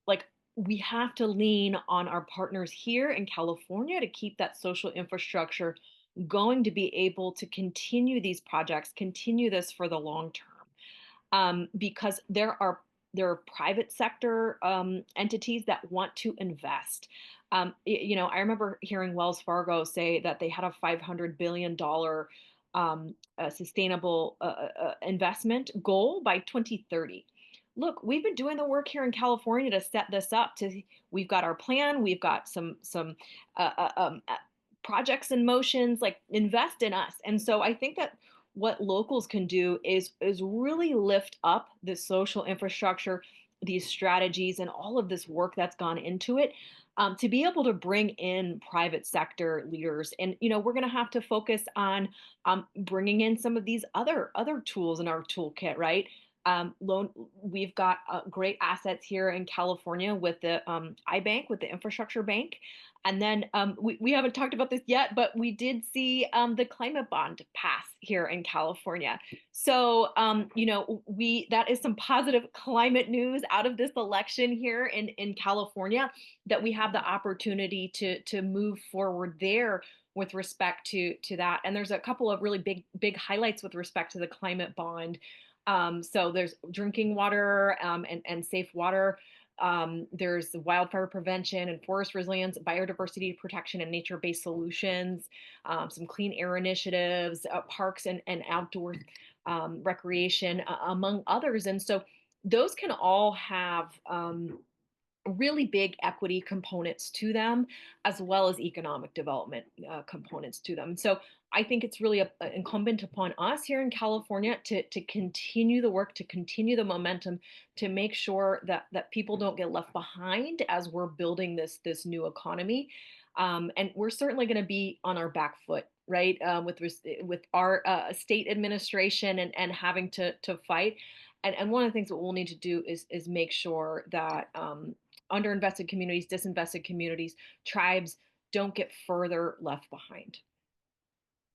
S3: Like, we have to lean on our partners here in California to keep that social infrastructure going, to be able to continue these projects, continue this for the long term. Because there are private sector entities that want to invest. I remember hearing Wells Fargo say that they had a $500 billion sustainable investment goal by 2030. Look, we've been doing the work here in California to set this up. We've got our plan. We've got some projects in motions. Like, invest in us. And so I think that what locals can do is really lift up the social infrastructure, these strategies, and all of this work that's gone into it, to be able to bring in private sector leaders. And we're going to have to focus on bringing in some of these other tools in our toolkit, right? We've got great assets here in California with the iBank, with the infrastructure bank. And then we haven't talked about this yet, but we did see the climate bond pass here in California. So, that is some positive climate news out of this election here in California, that we have the opportunity to move forward there with respect to that. And there's a couple of really big highlights with respect to the climate bond. So there's drinking water and safe water. There's wildfire prevention and forest resilience, biodiversity protection and nature-based solutions, some clean air initiatives, parks and outdoor recreation, among others. And so those can all have really big equity components to them, as well as economic development components to them. So I think it's really incumbent upon us here in California to continue the work, to continue the momentum, to make sure that people don't get left behind as we're building this new economy. And we're certainly going to be on our back foot, right, with our state administration and having to fight. And one of the things that we'll need to do is make sure that underinvested communities, disinvested communities, tribes don't get further left behind.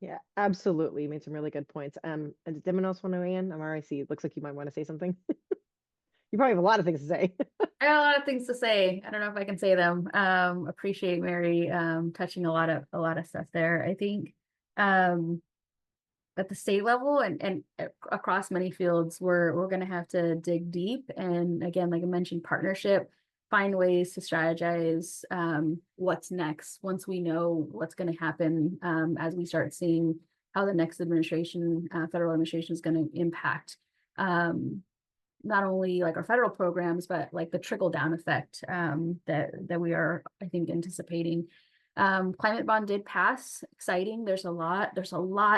S1: Yeah, absolutely. You made some really good points. Does anyone else want to weigh in? Amar, I see. It looks like you might want to say something. You probably have a lot of things to say.
S2: I have a lot of things to say. I don't know if I can say them. Appreciate Mary touching a lot of stuff there. I think at the state level and across many fields, we're going to have to dig deep. And again, like I mentioned, partnership, find ways to strategize what's next once we know what's going to happen, as we start seeing how the next administration, federal administration, is going to impact not only like our federal programs, but like the trickle down effect that we are, I think, anticipating. Climate bond did pass. Exciting. There's a lot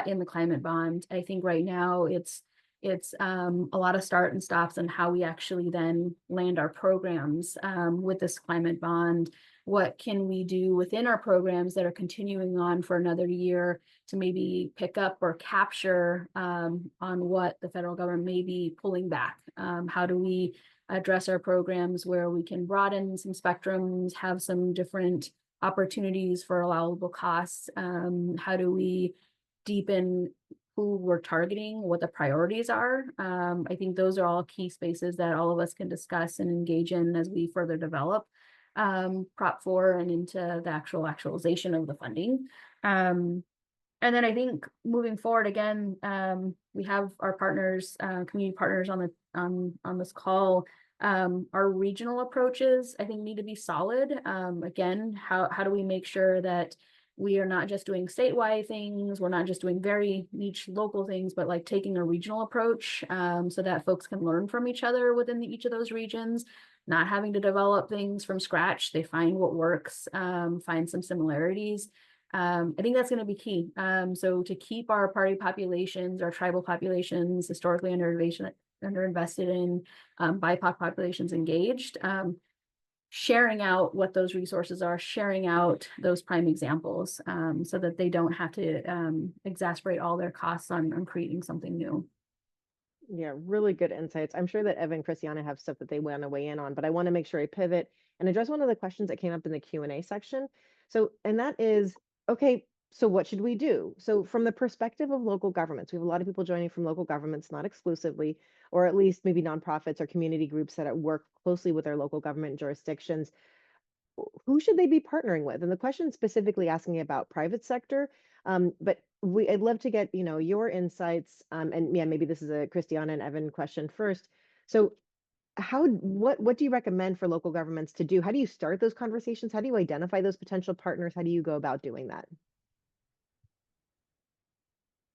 S2: in the climate bond. I think right now it's It's a lot of start and stops on how we actually then land our programs with this climate bond. What can we do within our programs that are continuing on for another year to maybe pick up or capture on what the federal government may be pulling back? How do we address our programs where we can broaden some spectrums, have some different opportunities for allowable costs? How do we deepen who we're targeting, what the priorities are? I think those are all key spaces that all of us can discuss and engage in as we further develop Prop 4 and into the actualization of the funding. And then I think moving forward, again, we have our partners, community partners on this call. Our regional approaches, I think, need to be solid. Again, how do we make sure that we are not just doing statewide things, we're not just doing very niche local things, but like taking a regional approach so that folks can learn from each other within each of those regions, not having to develop things from scratch. They find what works, find some similarities. I think that's going to be key. So to keep our party populations, our tribal populations, historically underinvested in, BIPOC populations engaged, sharing out what those resources are, sharing out those prime examples, so that they don't have to exasperate all their costs on creating something new.
S1: Yeah, really good insights. I'm sure that Evan and Christiana have stuff that they want to weigh in on, but I want to make sure I pivot and address one of the questions that came up in the Q&A section. So, and that is, okay, so what should we do? So from the perspective of local governments, we have a lot of people joining from local governments, not exclusively, or at least maybe nonprofits or community groups that work closely with their local government jurisdictions. Who should they be partnering with? And the question specifically asking about private sector, but I'd love to get, your insights. And yeah, maybe this is a Christiana and Evan question first. So what do you recommend for local governments to do? How do you start those conversations? How do you identify those potential partners? How do you go about doing that?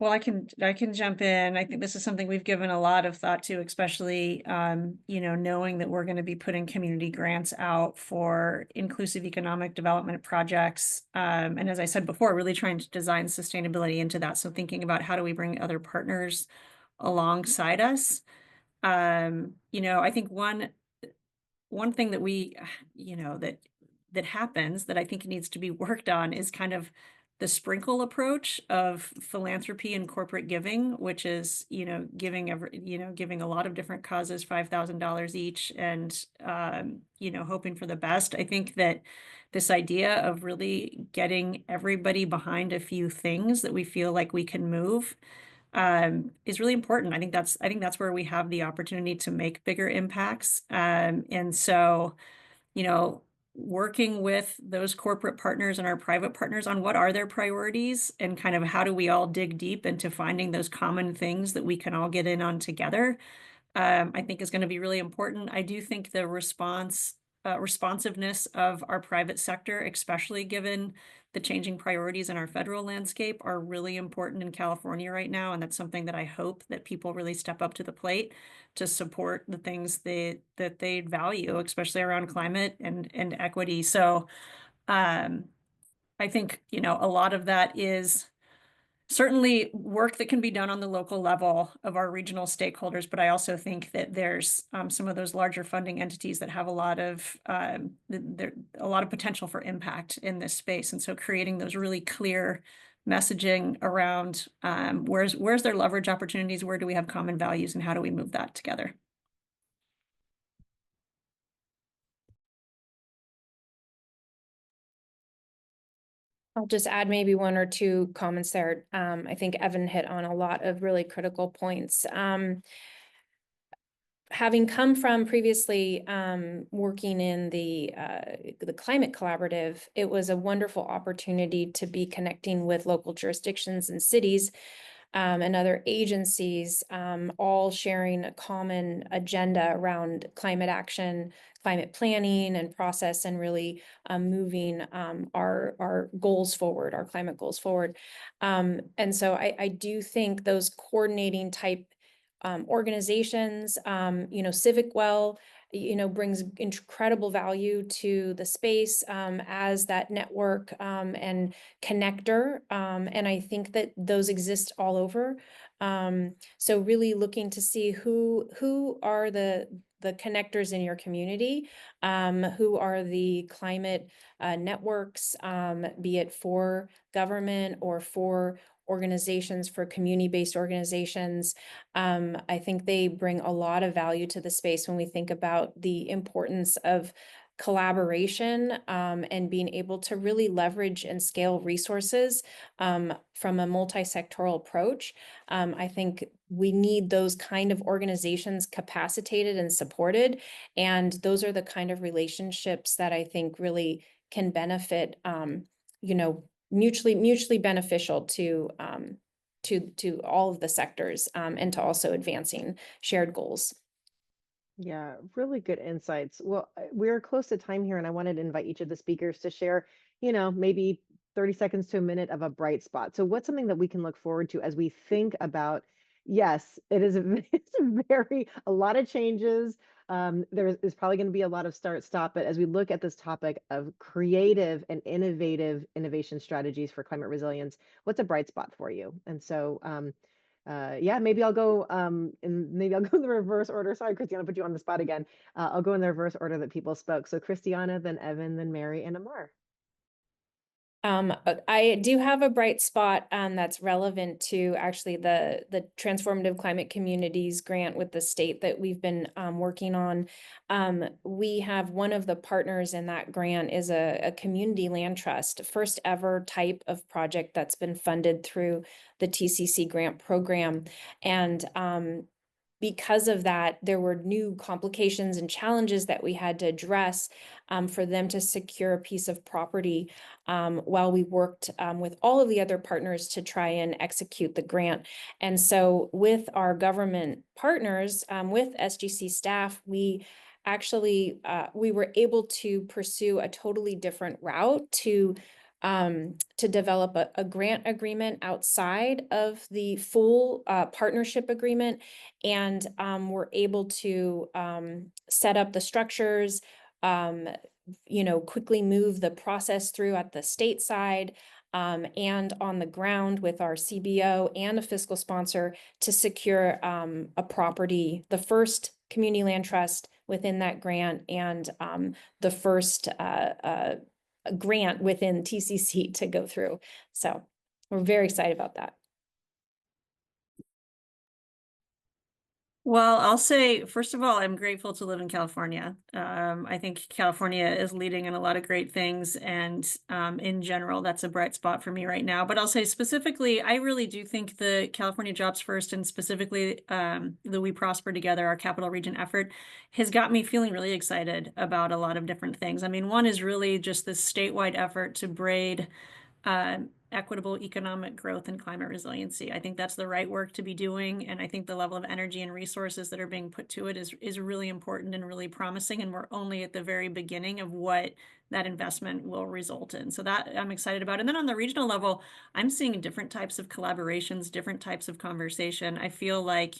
S4: Well, I can jump in. I think this is something we've given a lot of thought to, especially, knowing that we're going to be putting community grants out for inclusive economic development projects. And as I said before, really trying to design sustainability into that. So thinking about how do we bring other partners alongside us. I think one thing that we, that happens that I think needs to be worked on is kind of the sprinkle approach of philanthropy and corporate giving, which is, giving a lot of different causes, $5,000 each, and, hoping for the best. I think that this idea of really getting everybody behind a few things that we feel like we can move is really important. I think that's where we have the opportunity to make bigger impacts. And so, working with those corporate partners and our private partners on what are their priorities and kind of how do we all dig deep into finding those common things that we can all get in on together, I think is going to be really important. I do think the responsiveness of our private sector, especially given the changing priorities in our federal landscape, are really important in California right now. And that's something that I hope that people really step up to the plate to support the things that they value, especially around climate and equity. So I think, a lot of that is certainly work that can be done on the local level of our regional stakeholders, but I also think that there's some of those larger funding entities that have a lot of potential for impact in this space, and so creating those really clear messaging around where's their leverage opportunities, where do we have common values, and how do we move that together.
S5: I'll just add maybe one or two comments there. I think Evan hit on a lot of really critical points. Having come from previously working in the climate collaborative, it was a wonderful opportunity to be connecting with local jurisdictions and cities and other agencies, all sharing a common agenda around climate action, climate planning and process, and really moving our goals forward, our climate goals forward. And so I do think those coordinating type organizations, CivicWell, brings incredible value to the space as that network and connector. And I think that those exist all over. So really looking to see who are the connectors in your community, who are the climate networks, be it for government or for organizations, for community-based organizations. I think they bring a lot of value to the space when we think about the importance of collaboration, and being able to really leverage and scale resources from a multi-sectoral approach. I think we need those kind of organizations capacitated and supported. And those are the kind of relationships that I think really can benefit, mutually beneficial to all of the sectors, and to also advancing shared goals.
S1: Yeah, really good insights. Well, we're close to time here, and I wanted to invite each of the speakers to share, maybe 30 seconds to a minute of a bright spot. So, what's something that we can look forward to as we think about? Yes, it is it's a lot of changes. There is probably going to be a lot of start stop, but as we look at this topic of creative and innovation strategies for climate resilience, what's a bright spot for you? And so, yeah, maybe I'll go and maybe I'll go in the reverse order. Sorry, Christiana, put you on the spot again. I'll go in the reverse order that people spoke. So Christiana, then Evan, then Mary, and Amar.
S5: I do have a bright spot that's relevant to actually the Transformative Climate Communities grant with the state that we've been working on. We have one of the partners in that grant is a community land trust, first ever type of project that's been funded through the TCC grant program. And because of that, there were new complications and challenges that we had to address for them to secure a piece of property while we worked with all of the other partners to try and execute the grant. And so with our government partners, with SGC staff, we actually, we were able to pursue a totally different route to develop a grant agreement outside of the full partnership agreement, and we're able to set up the structures, quickly move the process through at the state side, and on the ground with our CBO and a fiscal sponsor to secure a property, the first community land trust within that grant, and the first grant within TCC to go through. So we're very excited about that.
S4: Well, I'll say, first of all, I'm grateful to live in California. I think California is leading in a lot of great things, and in general, that's a bright spot for me right now. But I'll say specifically, I really do think the California Jobs First, and specifically the We Prosper Together, our capital region effort, has got me feeling really excited about a lot of different things. I mean, one is really just this statewide effort to braid equitable economic growth and climate resiliency. I think that's the right work to be doing. And I think the level of energy and resources that are being put to it is really important and really promising. And we're only at the very beginning of what that investment will result in. So that I'm excited about. And then on the regional level, I'm seeing different types of collaborations, different types of conversation. I feel like,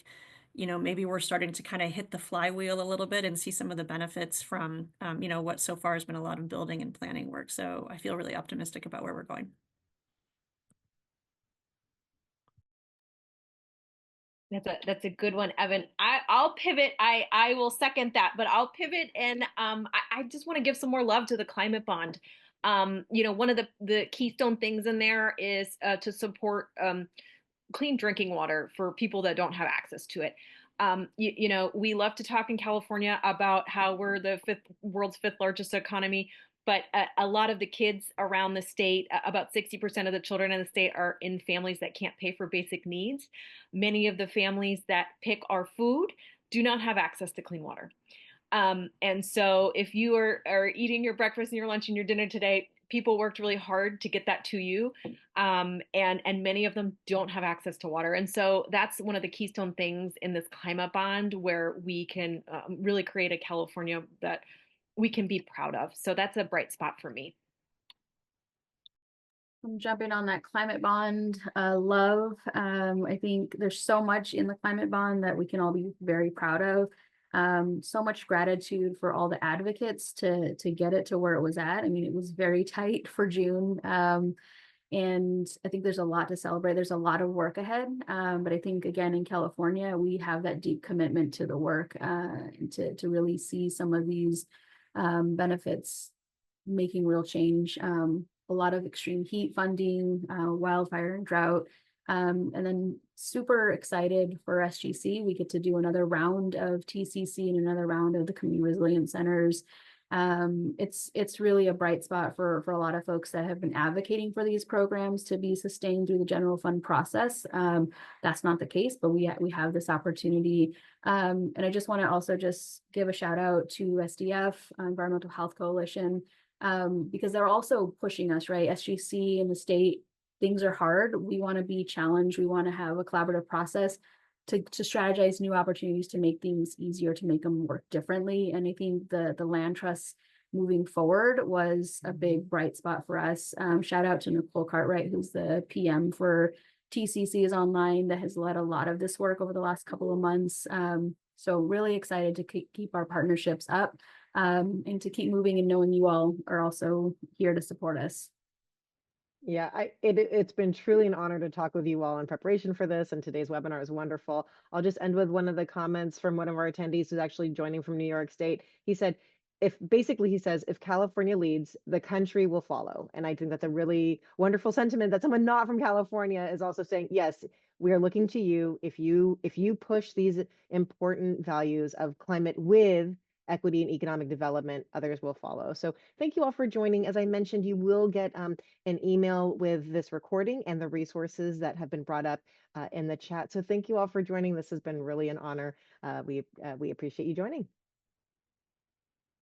S4: maybe we're starting to kind of hit the flywheel a little bit and see some of the benefits from, what so far has been a lot of building and planning work. So I feel really optimistic about where we're going.
S3: That's a good one, Evan. I'll pivot. I will second that, but I'll pivot, and I just want to give some more love to the climate bond. One of the keystone things in there is to support clean drinking water for people that don't have access to it. We love to talk in California about how we're the world's fifth largest economy, but a lot of the kids around the state, about 60% of the children in the state, are in families that can't pay for basic needs. Many of the families that pick our food do not have access to clean water. And so if you are eating your breakfast and your lunch and your dinner today, people worked really hard to get that to you. And many of them don't have access to water. And so that's one of the keystone things in this climate bond, where we can really create a California that we can be proud of. So that's a bright spot for me.
S2: I'm jumping on that climate bond love. I think there's so much in the climate bond that we can all be very proud of. So much gratitude for all the advocates to get it to where it was at. I mean, it was very tight for June. And I think there's a lot to celebrate. There's a lot of work ahead. But I think, again, in California, we have that deep commitment to the work and to really see some of these benefits making real change. A lot of extreme heat funding, wildfire and drought. And then super excited for SGC. We get to do another round of TCC and another round of the community resilience centers. It's really a bright spot for a lot of folks that have been advocating for these programs to be sustained through the general fund process. That's not the case, but we have this opportunity. And I just want to also just give a shout out to SDF, Environmental Health Coalition, because they're also pushing us, right? SGC and the state, things are hard. We want to be challenged. We want to have a collaborative process to strategize new opportunities to make things easier, to make them work differently. And I think the land trust moving forward was a big bright spot for us. Shout out to Nicole Cartwright, who's the PM for TCC is online, that has led a lot of this work over the last couple of months. So really excited to keep our partnerships up and to keep moving, and knowing you all are also here to support us.
S1: Yeah, it's been truly an honor to talk with you all in preparation for this, and today's webinar is wonderful. I'll just end with one of the comments from one of our attendees who's actually joining from New York State. He said, he says, if California leads, the country will follow. And I think that's a really wonderful sentiment that someone not from California is also saying, yes, we are looking to you. If you push these important values of climate with equity and economic development, others will follow. So thank you all for joining. As I mentioned, you will get an email with this recording and the resources that have been brought up in the chat. So thank you all for joining. This has been really an honor. We appreciate you joining.